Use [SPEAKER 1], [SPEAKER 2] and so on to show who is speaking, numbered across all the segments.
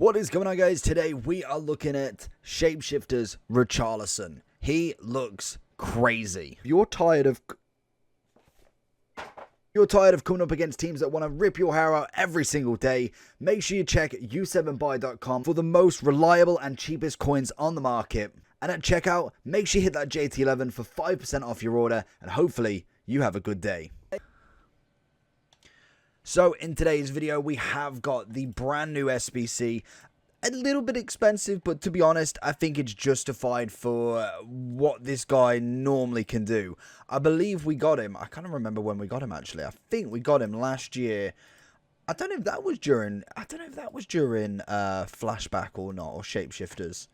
[SPEAKER 1] What is going on, guys? Today we are looking at Shapeshifter's Richarlison. He looks crazy. If you're tired of coming up against teams that want to rip your hair out every single day, make sure you check u7buy.com for the most reliable and cheapest coins on the market. And at checkout, make sure you hit that JT11 for 5% off your order, and hopefully you have a good day. So in today's video, we have got the brand new SBC. A little bit expensive, but to be honest, I think it's justified for what this guy normally can do. I believe we got him. I can't remember when we got him, actually. I think we got him last year. I don't know if that was during Flashback or not, or Shapeshifters.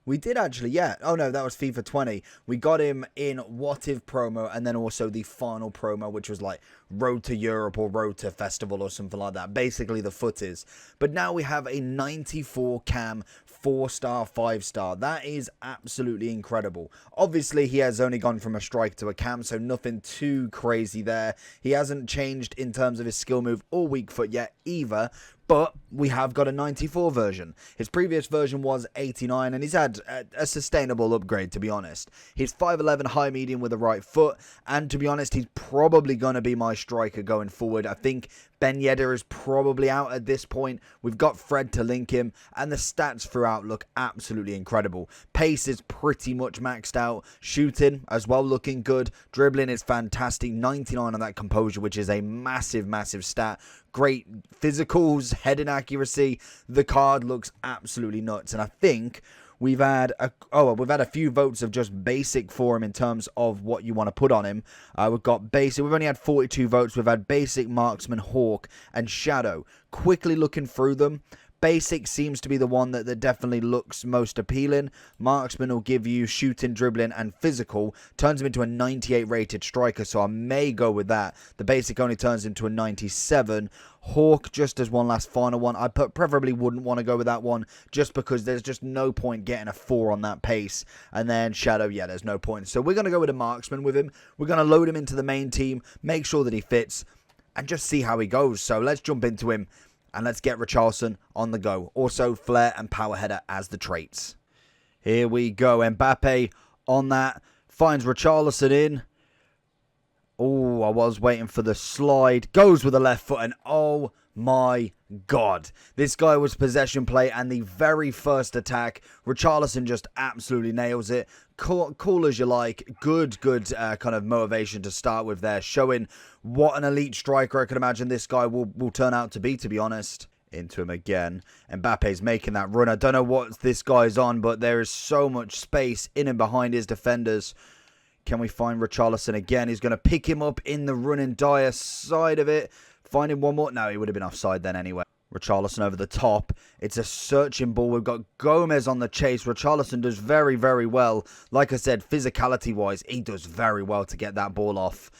[SPEAKER 1] We did actually, yeah. Oh no, that was FIFA 20. We got him in What If promo, and then also the final promo, which was like Road to Europe or Road to Festival or something like that. Basically the footies. But now we have a 94 cam 4-star, 5-star. That is absolutely incredible. Obviously, he has only gone from a strike to a cam, so nothing too crazy there. He hasn't changed in terms of his skill move or weak foot yet either. But we have got a 94 version. His previous version was 89, and he's had a sustainable upgrade, to be honest. He's 5'11", high medium with a right foot, and to be honest, he's probably going to be my striker going forward. I think Ben Yedder is probably out at this point. We've got Fred to link him, and the stats throughout look absolutely incredible. Pace is pretty much maxed out. Shooting as well looking good. Dribbling is fantastic. 99 on that composure, which is a massive, massive stat. Great physicals, heading accuracy. The card looks absolutely nuts, and I think we've had a few votes of just basic for him in terms of what you want to put on him. We've got basic. We've only had 42 votes. We've had basic, marksman, hawk, and shadow. Quickly looking through them, basic seems to be the one that definitely looks most appealing. Marksman will give you shooting, dribbling, and physical. Turns him into a 98 rated striker, so I may go with that. The basic only turns into a 97. Hawk, just as one last final one. I preferably wouldn't want to go with that one, just because there's just no point getting a 4 on that pace. And then Shadow, yeah, there's no point. So we're going to go with a marksman with him. We're going to load him into the main team, make sure that he fits, and just see how he goes. So let's jump into him. And let's get Richarlison on the go. Also, flair and power header as the traits. Here we go. Mbappe on that. Finds Richarlison in. Oh, I was waiting for the slide. Goes with the left foot. And oh my God. This guy was possession play. And the very first attack, Richarlison just absolutely nails it. Cool as you like. Good kind of motivation to start with there. Showing what an elite striker I can imagine this guy will turn out to be honest. Into him again. Mbappe's making that run. I don't know what this guy's on, but there is so much space in and behind his defenders. Can we find Richarlison again? He's going to pick him up in the running dire side of it. Find him one more. No, he would have been offside then anyway. Richarlison over the top. It's a searching ball. We've got Gomez on the chase. Richarlison does very, very well. Like I said, physicality-wise, he does very well to get that ball off.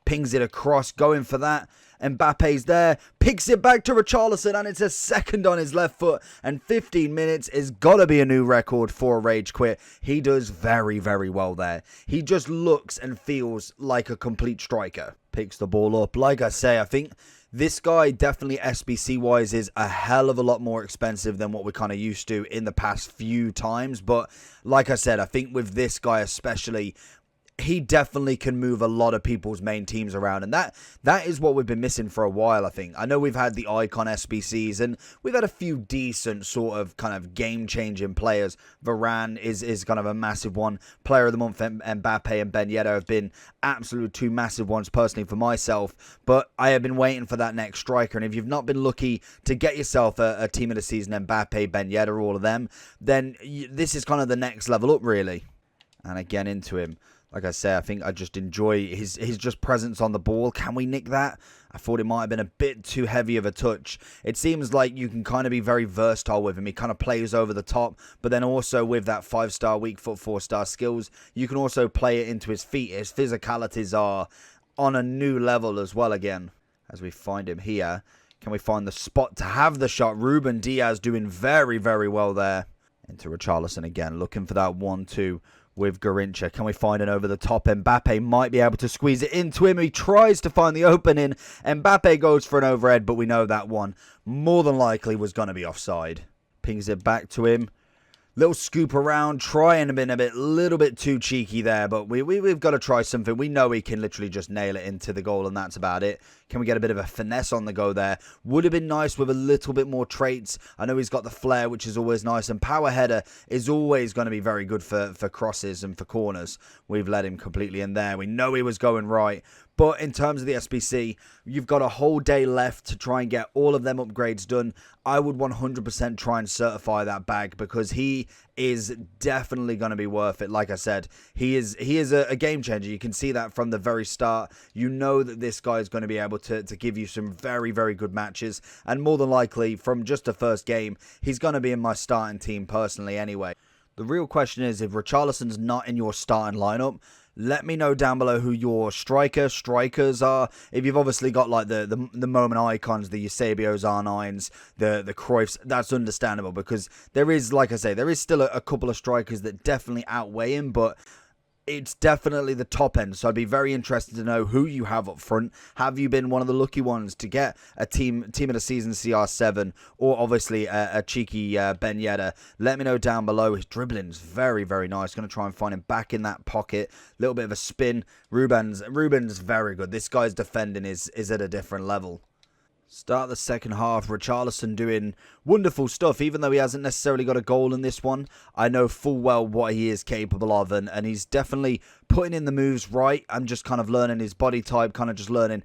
[SPEAKER 1] Pings it across, going for that. Mbappe's there. Picks it back to Richarlison, and it's a second on his left foot. And 15 minutes is got to be a new record for a rage quit. He does very, very well there. He just looks and feels like a complete striker. Picks the ball up. Like I say, I think this guy definitely SBC-wise is a hell of a lot more expensive than what we're kind of used to in the past few times. But like I said, I think with this guy especially, he definitely can move a lot of people's main teams around, and that is what we've been missing for a while, I think. I know we've had the icon SBCs, and we've had a few decent sort of kind of game-changing players. Varane is kind of a massive one. Player of the month, Mbappe and Ben Yedder have been absolute two massive ones personally for myself, but I have been waiting for that next striker, and if you've not been lucky to get yourself a team of the season, Mbappe, Ben Yedder, all of them, then this is kind of the next level up, really. And again into him. Like I say, I think I just enjoy his just presence on the ball. Can we nick that? I thought it might have been a bit too heavy of a touch. It seems like you can kind of be very versatile with him. He kind of plays over the top, but then also with that 5-star, weak foot, 4-star skills, you can also play it into his feet. His physicalities are on a new level as well again. As we find him here, can we find the spot to have the shot? Ruben Diaz doing very, very well there. Into Richarlison again, looking for that 1-2. With Garincha. Can we find an over the top? Mbappe might be able to squeeze it into him. He tries to find the opening. Mbappe goes for an overhead, but we know that one more than likely was going to be offside. Pings it back to him. Little scoop around, trying to be a little bit too cheeky there, but we've got to try something. We know he can literally just nail it into the goal, and that's about it. Can we get a bit of a finesse on the go there? Would have been nice with a little bit more traits. I know he's got the flair, which is always nice, and power header is always going to be very good for crosses and for corners. We've let him completely in there. We know he was going right. But in terms of the SBC, you've got a whole day left to try and get all of them upgrades done. I would 100% try and certify that bag because he is definitely going to be worth it. Like I said, he is a game changer. You can see that from the very start. You know that this guy is going to be able to give you some very, very good matches. And more than likely, from just the first game, he's going to be in my starting team personally anyway. The real question is, if Richarlison's not in your starting lineup, let me know down below who your strikers are. If you've obviously got like the moment icons, the Eusebios, R9s, the Cruyffs, that's understandable because there is, like I say, there is still a couple of strikers that definitely outweigh him, but it's definitely the top end. So I'd be very interested to know who you have up front. Have you been one of the lucky ones to get a team of the season CR7 or obviously a cheeky Ben Yedder? Let me know down below. His dribbling's very, very nice. Going to try and find him back in that pocket. Little bit of a spin. Ruben's very good. This guy's defending is at a different level. Start the second half, Richarlison doing wonderful stuff, even though he hasn't necessarily got a goal in this one. I know full well what he is capable of, and he's definitely putting in the moves right. I'm just kind of learning his body type, kind of just learning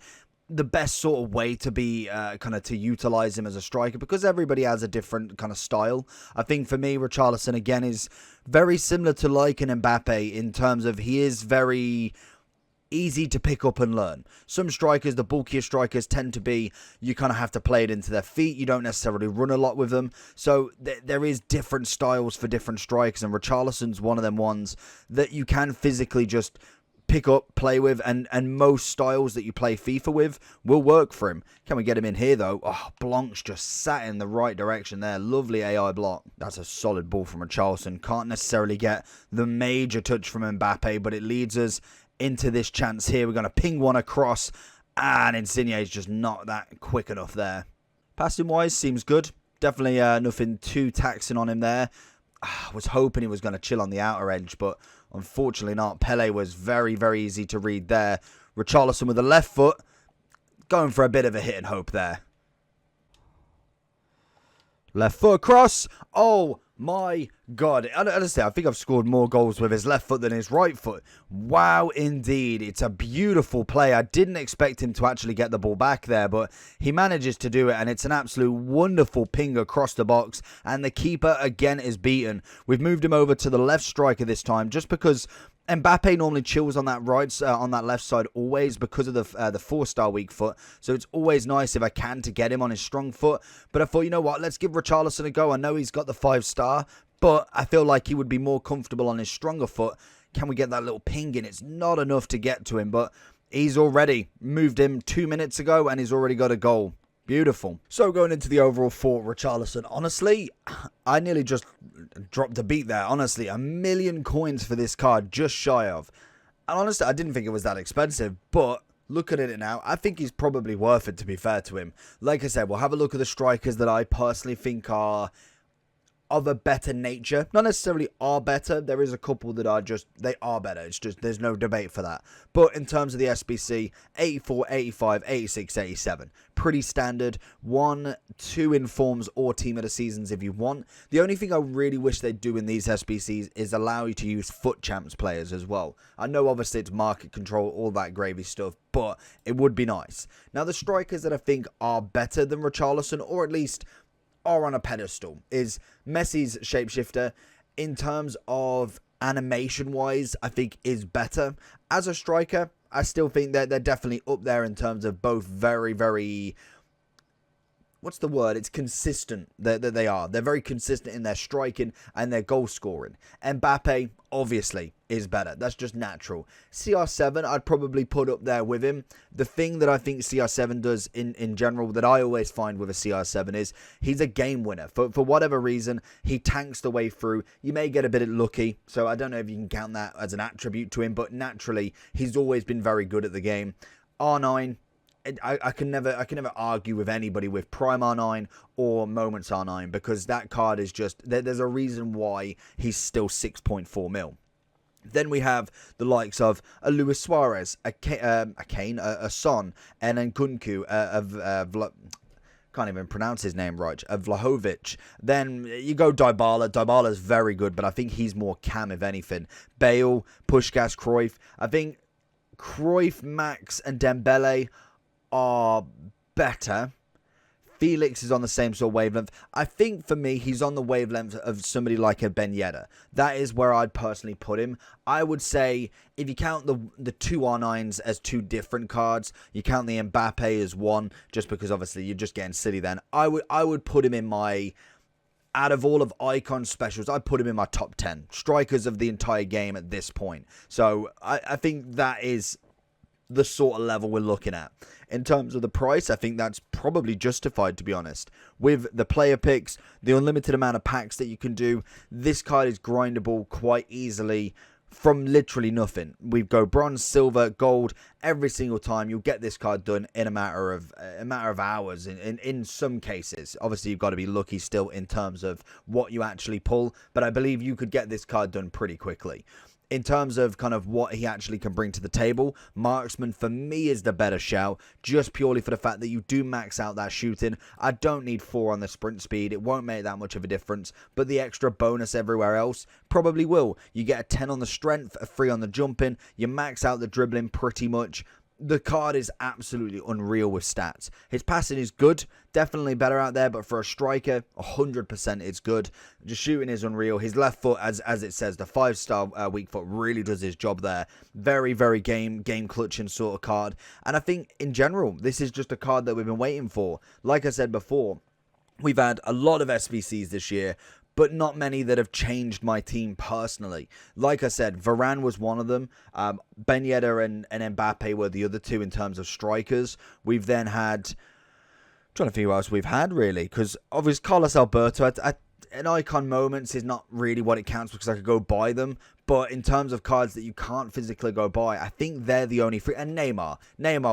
[SPEAKER 1] the best sort of way to be, to utilize him as a striker, because everybody has a different kind of style. I think for me, Richarlison, again, is very similar to like an Mbappe in terms of he is very easy to pick up and learn. Some strikers, the bulkier strikers, tend to be, you kind of have to play it into their feet. You don't necessarily run a lot with them. So there is different styles for different strikers, and Richarlison's one of them ones that you can physically just pick up, play with, and most styles that you play FIFA with will work for him. Can we get him in here though? Oh, Blanc's just sat in the right direction there. Lovely AI block. That's a solid ball from Richarlison. Can't necessarily get the major touch from Mbappe, but it leads us into this chance here. We're going to ping one across, and Insigne is just not that quick enough there. Passing wise seems good. Definitely nothing too taxing on him there. I was hoping he was going to chill on the outer edge, but unfortunately not. Pele was very, very easy to read there. Richarlison with the left foot, going for a bit of a hit and hope there. Left foot across. Oh my God. Honestly, I think I've scored more goals with his left foot than his right foot. Wow, indeed. It's a beautiful play. I didn't expect him to actually get the ball back there, but he manages to do it, and it's an absolute wonderful ping across the box, and the keeper again is beaten. We've moved him over to the left striker this time, just because Mbappe normally chills on that on that left side always because of the 4-star weak foot. So it's always nice if I can to get him on his strong foot. But I thought, you know what, let's give Richarlison a go. I know he's got the 5-star, but I feel like he would be more comfortable on his stronger foot. Can we get that little ping in? It's not enough to get to him, but he's already moved him 2 minutes ago, and he's already got a goal. Beautiful. So going into the overall for Richarlison, honestly, I nearly just dropped a beat there. Honestly, 1,000,000 coins for this card, just shy of. And honestly, I didn't think it was that expensive, but looking at it now, I think he's probably worth it, to be fair to him. Like I said, we'll have a look at the strikers that I personally think are of a better nature. Not necessarily are better. There is a couple that are just, they are better. It's just, there's no debate for that. But in terms of the SBC, 84, 85, 86, 87. Pretty standard. 1, 2 informs or team of the seasons if you want. The only thing I really wish they'd do in these SBCs is allow you to use foot champs players as well. I know obviously it's market control, all that gravy stuff, but it would be nice. Now the strikers that I think are better than Richarlison, or at least are on a pedestal, is Messi's shapeshifter. In terms of animation wise, I think is better. As a striker, I still think that they're definitely up there in terms of both very, very, what's the word? It's consistent that they are. They're very consistent in their striking and their goal scoring. Mbappe, obviously, is better. That's just natural. CR7, I'd probably put up there with him. The thing that I think CR7 does in general, that I always find with a CR7, is he's a game winner. For whatever reason, he tanks the way through. You may get a bit lucky, so I don't know if you can count that as an attribute to him, but naturally, he's always been very good at the game. R9, I can never argue with anybody with Prime R9 or Moments R9, because that card is just, there's a reason why he's still 6.4 mil. Then we have the likes of a Luis Suarez, a Kane, a Son, and an Nkunku, can't even pronounce his name right, Vlahovic. Then you go Dybala. Dybala's very good, but I think he's more cam if anything. Bale, Puskás, Cruyff. I think Cruyff, Max, and Dembele are better. Felix is on the same sort of wavelength. I think for me, he's on the wavelength of somebody like a Ben Yedder. That is where I'd personally put him. I would say, if you count the two R9s as two different cards, you count the Mbappe as one, just because obviously you're just getting silly then. I would put him in my, out of all of Icon specials, I'd put him in my top 10 strikers of the entire game at this point. So I think that is the sort of level we're looking at. In terms of the price, I think that's probably justified, to be honest. With the player picks, the unlimited amount of packs that you can do, this card is grindable quite easily from literally nothing. We go bronze, silver, gold every single time. You'll get this card done in a matter of hours in some cases. Obviously, you've got to be lucky still in terms of what you actually pull, but I believe you could get this card done pretty quickly. In terms of kind of what he actually can bring to the table, Marksman for me is the better shout, just purely for the fact that you do max out that shooting. I don't need 4 on the sprint speed. It won't make that much of a difference, but the extra bonus everywhere else probably will. You get a 10 on the strength, a 3 on the jumping. You max out the dribbling pretty much. The card is absolutely unreal with stats. His passing is good, definitely better out there, but for a striker, 100% it's good. Just shooting is unreal. His left foot, as it says, the 5-star weak foot really does his job there. Very, very game clutching sort of card. And I think in general, this is just a card that we've been waiting for. Like I said before, we've had a lot of SBCs this year, but not many that have changed my team personally. Like I said, Varane was one of them. Ben Yedder and Mbappe were the other two in terms of strikers. We've then had, trying to figure out what else we've had really, because obviously Carlos Alberto, an icon moments is not really what it counts because I could go buy them. But in terms of cards that you can't physically go buy, I think they're the only free. And Neymar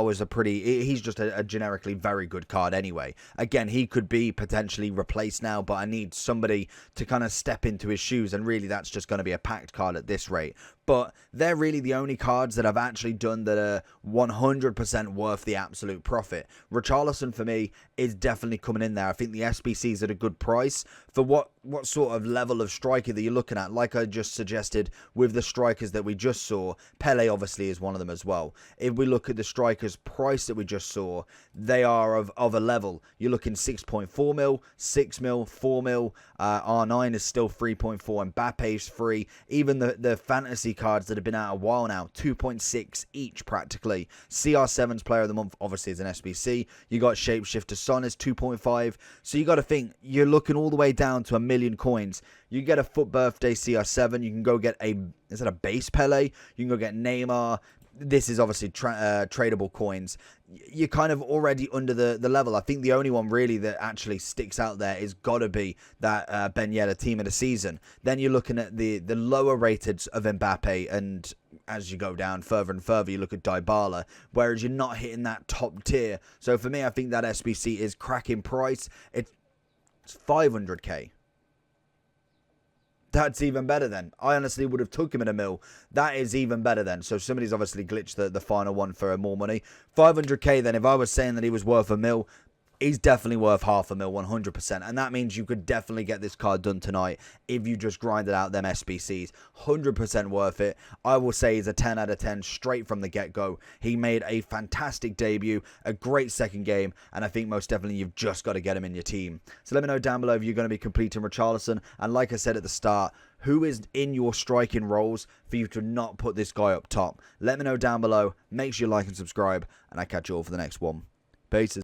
[SPEAKER 1] was he's just a generically very good card anyway. Again, he could be potentially replaced now, but I need somebody to kind of step into his shoes. And really, that's just going to be a packed card at this rate. But they're really the only cards that I've actually done that are 100% worth the absolute profit. Richarlison, for me, is definitely coming in there. I think the SBC's at a good price for what sort of level of striker that you're looking at. Like I just suggested with the strikers that we just saw, Pele obviously is one of them as well. If we look at the strikers' price that we just saw, they are of a level. You're looking 6.4 mil, 6 mil, 4 mil. R9 is still 3.4. Mbappe's free. Even the fantasy cards that have been out a while now, 2.6 each practically. CR7's player of the month obviously is an SBC. You got Shapeshifter Son is 2.5. So you got to think, you're looking all the way down to 1 million coins. You get a foot birthday CR7. You can go get is that a base Pele? You can go get Neymar. This is obviously tradable coins. You're kind of already under the level. I think the only one really that actually sticks out there is got to be that Ben Yedder team of the season. Then you're looking at the lower rated of Mbappe, and as you go down further and further, you look at Dybala, whereas you're not hitting that top tier. So for me, I think that SBC is cracking price. It's 500k. That's even better then. I honestly would have took him in a mil. That is even better then. So somebody's obviously glitched the final one for more money. 500k then, if I was saying that he was worth a mil, he's definitely worth half a mil, 100%. And that means you could definitely get this card done tonight if you just grinded out them SBCs. 100% worth it. I will say he's a 10 out of 10 straight from the get-go. He made a fantastic debut, a great second game, and I think most definitely you've just got to get him in your team. So let me know down below if you're going to be completing Richarlison. And like I said at the start, who is in your striking roles for you to not put this guy up top? Let me know down below. Make sure you like and subscribe, and I'll catch you all for the next one. Peace.